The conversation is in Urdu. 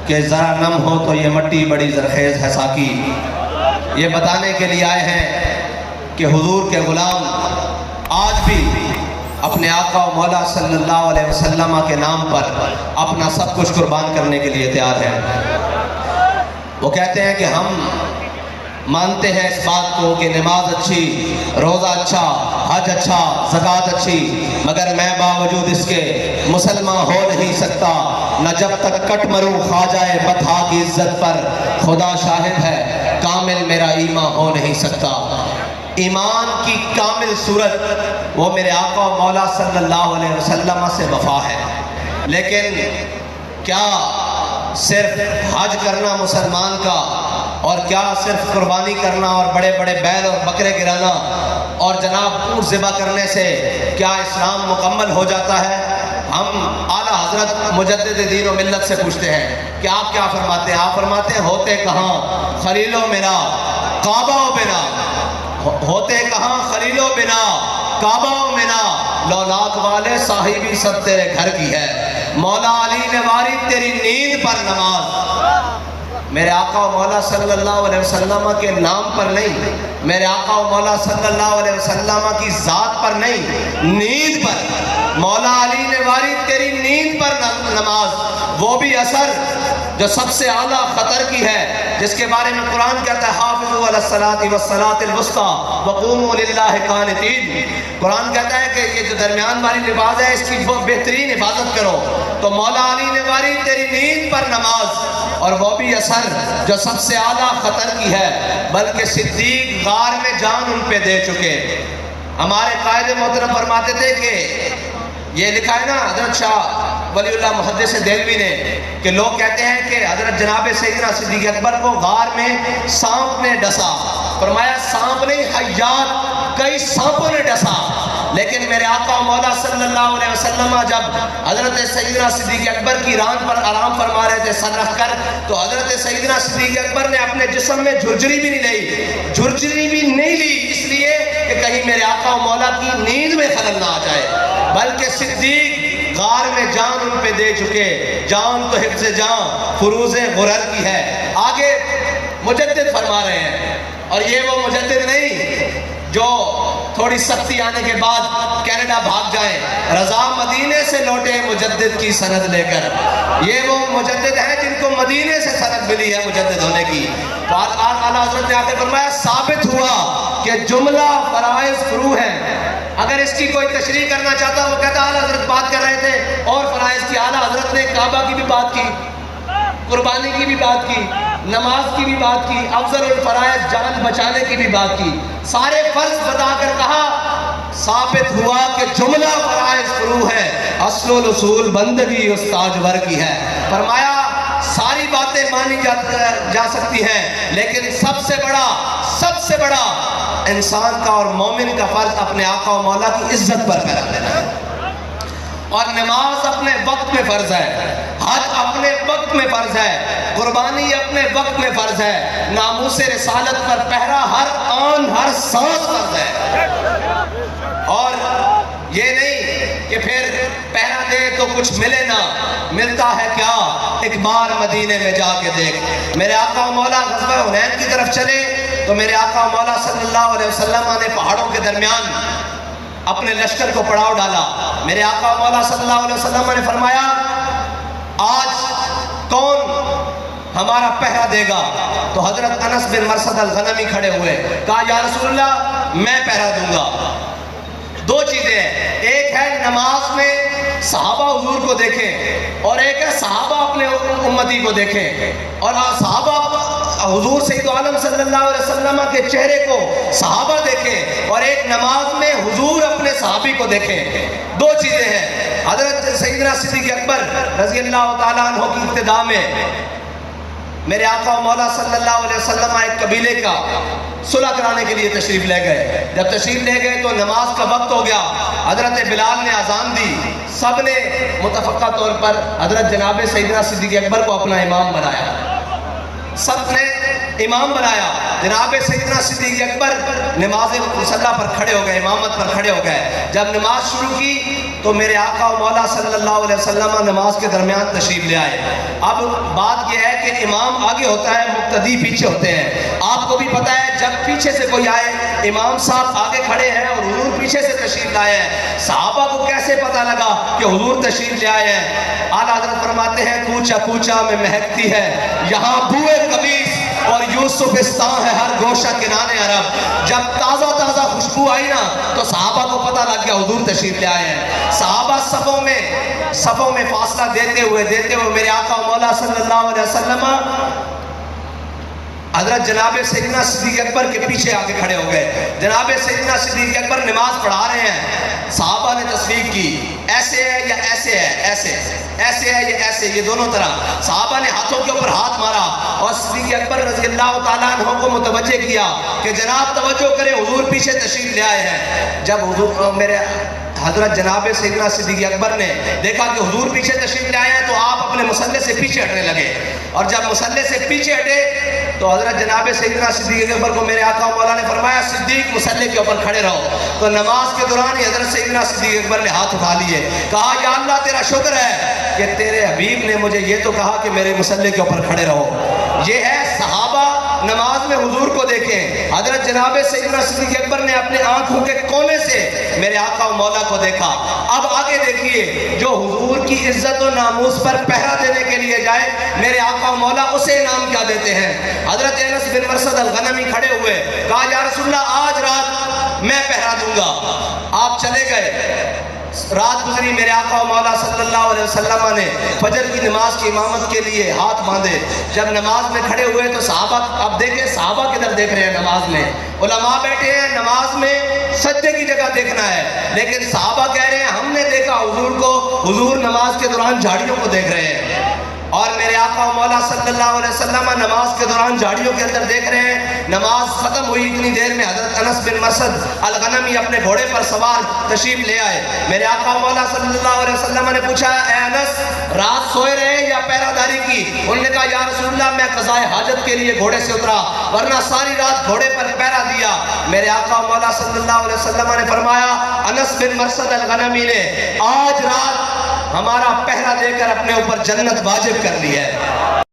کہ ذرا نم ہو تو یہ مٹی بڑی زرخیز ہے ساقی، یہ بتانے کے لیے آئے ہیں کہ حضور کے غلام آج بھی اپنے آقا و مولا صلی اللہ علیہ وسلم کے نام پر اپنا سب کچھ قربان کرنے کے لیے تیار ہیں۔ وہ کہتے ہیں کہ ہم مانتے ہیں اس بات کو کہ نماز اچھی، روزہ اچھا، حج اچھا، زکوٰۃ اچھی، مگر میں باوجود اس کے مسلمان ہو نہیں سکتا، نہ جب تک کٹ مروں خواجہ بطحا کی عزت پر، خدا شاہد ہے کامل میرا ایمان ہو نہیں سکتا۔ ایمان کی کامل صورت وہ میرے آقا و مولا صلی اللہ علیہ وسلم سے وفا ہے، لیکن کیا صرف حج کرنا مسلمان کا، اور کیا صرف قربانی کرنا اور بڑے بڑے بیل اور بکرے گرانا اور جناب اونٹ ذبح کرنے سے کیا اسلام مکمل ہو جاتا ہے؟ ہم اعلیٰ حضرت مجدد دین و ملت سے پوچھتے ہیں کہ آپ کیا فرماتے ہیں؟ آپ فرماتے ہیں ہوتے کہاں خلیل و بنا کعبہ و بنا، ہوتے کہاں خلیل و بنا کعبہ و بنا، لولاک والے صاحبی سب تیرے گھر کی ہے، مولا علی نے واری تیری نیند پر نماز۔ میرے آقا و مولا صلی اللہ علیہ وسلم کے نام پر نہیں، میرے آقا و مولا صلی اللہ علیہ وسلم کی ذات پر نہیں، نیند پر، مولا علی نے واری تیری نیند پر نماز، وہ بھی اثر جو سب سے اعلیٰ خطر کی ہے، جس کے بارے میں قرآن کہتا ہے حافظوا علی الصلاۃ والصلاۃ الوسطیٰ وقوموا للہ قانتین۔ قرآن کہتا ہے کہ یہ جو درمیان والی نماز ہے اس کی بہترین حفاظت کرو، تو مولا علی نے واری تیری نیند پر نماز، اور وہ بھی اثر جو سب سے اعلیٰ خطر کی ہے، بلکہ صدیق غار میں جان ان پہ دے چکے۔ ہمارے قائد محترم فرماتے تھے کہ یہ لکھا ہے نا حضرت شاہ ولی اللہ محدث دہلوی نے کہ لوگ کہتے ہیں کہ حضرت جناب سیدنا صدیق اکبر کو غار میں سانپ نے ڈسا، فرمایا سانپ نہیں حیات کئی سانپوں نے ڈسا، لیکن میرے آقا و مولا صلی اللہ علیہ وسلم جب حضرت سیدنا صدیق اکبر کی ران پر آرام فرما رہے تھے سر رکھ کر، تو حضرت سیدنا صدیق اکبر نے اپنے جسم میں جھرجری بھی نہیں لی، اس لیے کہ کہیں میرے آقا و مولا کی نیند میں خلل نہ آ جائے، بلکہ صدیق غار میں جان ان پہ دے چکے، جان تو حفظ جان فروز غرر کی ہے۔ آگے مجدد فرما رہے ہیں، اور یہ وہ مجدد نہیں جو تھوڑی سختی آنے کے بعد کینیڈا بھاگ جائیں، رضا مدینے سے لوٹے مجدد کی سند لے کر، یہ وہ مجدد ہیں جن کو مدینے سے سند ملی ہے مجدد ہونے کی۔ تو اعلیٰ حضرت نے آ کے فرمایا ثابت ہوا کہ جملہ فرائض فرو ہیں۔ اگر اس کی کوئی تشریح کرنا چاہتا وہ کہتا اعلیٰ حضرت بات کر رہے تھے اور فرائض کی، اعلیٰ حضرت نے کعبہ کی بھی بات کی، قربانی کی بھی بات کی، نماز کی بھی بات کی، افضل الفرائض جان بچانے کی بھی بات کی، سارے فرض بتا کر کہا ثابت ہوا کہ جملہ فرائض فرو ہے، اصل و اصول بندگی استاجور کی ہے۔ فرمایا ساری باتیں مانی جا سکتی ہیں، لیکن سب سے بڑا انسان کا اور مومن کا فرض اپنے آقا و مولا کی عزت پر پیرا دینا ہے، اور نماز اپنے وقت میں فرض ہے، حج اپنے وقت میں فرض ہے، قربانی اپنے وقت میں فرض ہے، ناموس رسالت پر پہرا ہر آن ہر سانس فرض ہے۔ اور یہ نہیں کہ پھر پہرا دے تو کچھ ملے نہ، ملتا ہے کیا؟ ایک بار مدینے میں جا کے دیکھ۔ میرے آقا و مولا غزوہ حنین کی طرف چلے تو میرے آقا و مولا صلی اللہ علیہ وسلم نے پہاڑوں کے درمیان اپنے لشکر کو پڑاؤ ڈالا۔ میرے آقا و مولا صلی اللہ علیہ وسلم نے فرمایا آج کون ہمارا پہرا دے گا؟ تو حضرت انس بن مرثد الغنمی کھڑے ہوئے، کہا یا رسول اللہ میں پہرا دوں گا۔ دو چیزیں ہیں، ایک ہے نماز میں صحابہ حضور کو دیکھیں، اور ایک ہے صحابہ اپنے امتی کو دیکھیں، اور صحابہ حضور سید عالم صلی اللہ علیہ وسلم کے چہرے کو صحابہ دیکھیں، اور ایک نماز میں حضور اپنے صحابی کو دیکھیں۔ دو چیزیں ہیں۔ حضرت سیدنا صدیق اکبر رضی اللہ تعالیٰ عنہ کی ابتدا میں میرے آقا و مولا صلی اللہ علیہ وسلم ایک قبیلے کا صلح کرانے کے لیے تشریف لے گئے۔ جب تشریف لے گئے تو نماز کا وقت ہو گیا، حضرت بلال نے اذان دی، سب نے متفقہ طور پر حضرت جناب سیدنا صدیق اکبر کو اپنا امام بنایا، سب نے امام بنایا. جناب سیدنا صدیق اکبر نماز مصلی پر کھڑے ہو گئے, امامت پر کھڑے ہو گئے. جب نماز شروع کی تو میرے آقا و مولا صلی اللہ علیہ وسلم نماز کے درمیان تشریف لے آئے. اب بات یہ ہے کہ امام آگے ہوتا ہے, مقتدی پیچھے ہوتے ہیں. آپ کو بھی پتا ہے جب پیچھے سے کوئی آئے, امام صاحب آگے کھڑے ہیں اور حضور پیچھے سے تشریف لائے ہیں, صحابہ کو کیسے پتا لگا کہ حضور تشریف لے آئے ہیں؟ اعلیٰ حضرت فرماتے ہیں کوچہ کوچہ میں مہکتی ہے یہاں بوئے قمیص اور یوسفستان ہے ہر گوشہ کنانے عرب. جب تازہ تازہ خوشبو آئی نا تو صحابہ کو پتا لگ گیا حضور تشریف لے آئے ہیں. صحابہ صفوں میں فاصلہ دیتے ہوئے میرے آقا و مولا صلی اللہ علیہ وسلم حضرت جناب سیدنا صدیق اکبر کے پیچھے آگے کھڑے ہو گئے. جناب سیدنا صدیق اکبر نماز پڑھا رہے ہیں. صحابہ نے تصویر کی, ایسے ہے یا ایسے ہے, ایسے ہے یا ایسے, یہ دونوں طرح. صحابہ نے ہاتھوں کے اوپر ہاتھ مارا اور صدیق اکبر رضی اللہ تعالیٰ عنہ کو متوجہ کیا کہ جناب توجہ کریں, حضور پیچھے تشریف لے آئے ہیں. جب حضور میرے حضرت جناب سیدنا صدیق اکبر نے دیکھا کہ حضور پیچھے تشریف لے آئے ہیں تو آپ اپنے مصلی سے پیچھے ہٹنے لگے. اور جب مصلی سے پیچھے ہٹے تو حضرت جناب سیدنا صدیق اکبر کو میرے آقا و مولا نے فرمایا صدیق مصلی کے اوپر کھڑے رہو. تو نماز کے دوران ہی حضرت سیدنا صدیق اکبر نے ہاتھ اٹھا لیے, کہا یا اللہ تیرا شکر ہے کہ تیرے حبیب نے مجھے یہ تو کہا کہ میرے مصلی کے اوپر کھڑے رہو. یہ ہے صحابہ نماز میں حضور کو دیکھیں. حضرت جناب سیدنا صدیق اکبر نے اپنے آنکھوں کے کونے سے میرے آقا و مولا کو دیکھا. اب آگے دیکھیے, جو حضور کی عزت و ناموس پر پہرا دینے کے لیے جائے میرے آقا و مولا اسے انعام کیا دیتے ہیں. حضرت انس بن مرثد الغنمی کھڑے ہوئے, کہا یا رسول اللہ آج رات میں پہرا دوں گا. آپ چلے گئے, رات گزری, میرے آقا و مولا صلی اللہ علیہ وسلم نے فجر کی نماز کی امامت کے لیے ہاتھ باندھے. جب نماز میں کھڑے ہوئے تو صحابہ, اب دیکھیں صحابہ کدھر دیکھ رہے ہیں نماز میں, علماء بیٹھے ہیں نماز میں سجدے کی جگہ دیکھنا ہے, لیکن صحابہ کہہ رہے ہیں ہم نے دیکھا حضور کو, حضور نماز کے دوران جھاڑیوں کو دیکھ رہے ہیں. اور میرے آقا و مولا صلی اللہ علیہ وسلم نماز کے دوران جھاڑیوں کے اندر دیکھ رہے ہیں. نماز ختم ہوئی اتنی دیر میں حضرت انس بن مرثد الغنمی اپنے گھوڑے پر سوار تشریف لے آئے. میرے آقا و مولا صلی اللہ علیہ وسلم نے پوچھا اے انس رات سوئے رہے یا پہرا داری کی؟ انہوں نے کہا یا رسول اللہ میں قضاء حاجت کے لیے گھوڑے سے اترا ورنہ ساری رات گھوڑے پر پہرا دیا. میرے آقا و مولا صلی اللہ علیہ وسلم نے فرمایا انس بن مرثد الغنمی نے آج رات ہمارا پہرا دے کر اپنے اوپر جنت واجب کر لی ہے.